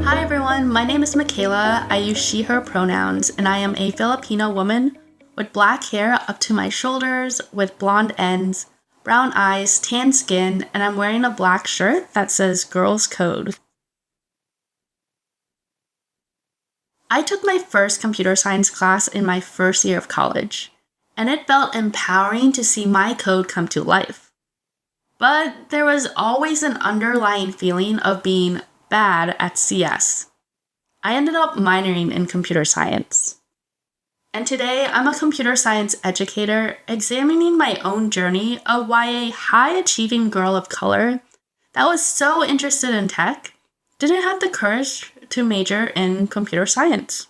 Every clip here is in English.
Hi everyone, my name is Michaela. I use she, her pronouns, and I am a Filipino woman with black hair up to my shoulders with blonde ends, brown eyes, tan skin, and I'm wearing a black shirt that says Girls Code. I took my first computer science class in my first year of college, and it felt empowering to see my code come to life. But there was always an underlying feeling of being bad at CS. I ended up minoring in computer science. And today, I'm a computer science educator examining my own journey of why a high-achieving girl of color that was so interested in tech didn't have the courage to major in computer science.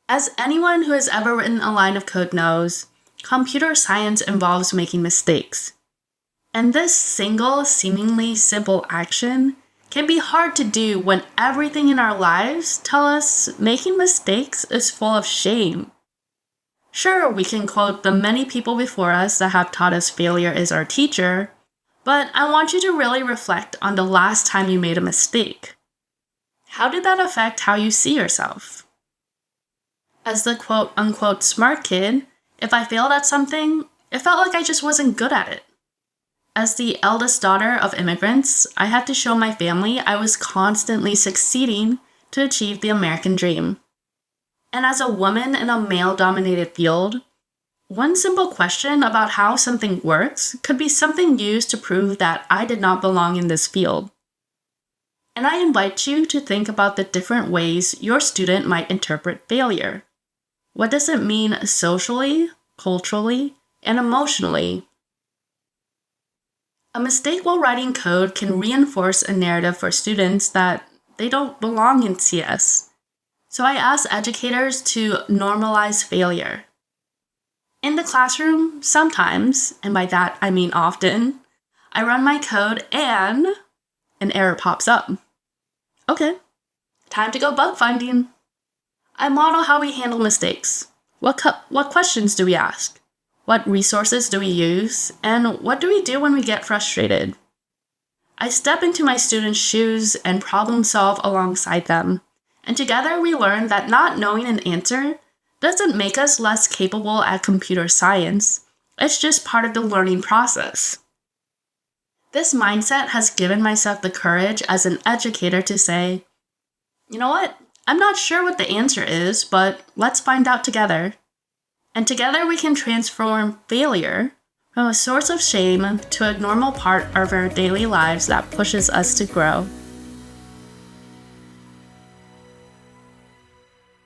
As anyone who has ever written a line of code knows, computer science involves making mistakes. And this single, seemingly simple action can be hard to do when everything in our lives tell us making mistakes is full of shame. Sure, we can quote the many people before us that have taught us failure is our teacher, but I want you to really reflect on the last time you made a mistake. How did that affect how you see yourself? As the quote-unquote smart kid, if I failed at something, it felt like I just wasn't good at it. As the eldest daughter of immigrants, I had to show my family I was constantly succeeding to achieve the American dream. And as a woman in a male-dominated field, one simple question about how something works could be something used to prove that I did not belong in this field. And I invite you to think about the different ways your student might interpret failure. What does it mean socially, culturally, and emotionally? A mistake while writing code can reinforce a narrative for students that they don't belong in CS. So I ask educators to normalize failure. In the classroom, sometimes, and by that I mean often, I run my code and an error pops up. Okay, time to go bug finding. I model how we handle mistakes. What questions do we ask? What resources do we use? And what do we do when we get frustrated? I step into my students' shoes and problem solve alongside them. And together we learn that not knowing an answer doesn't make us less capable at computer science. It's just part of the learning process. This mindset has given myself the courage as an educator to say, you know what? I'm not sure what the answer is, but let's find out together. And together we can transform failure from a source of shame to a normal part of our daily lives that pushes us to grow.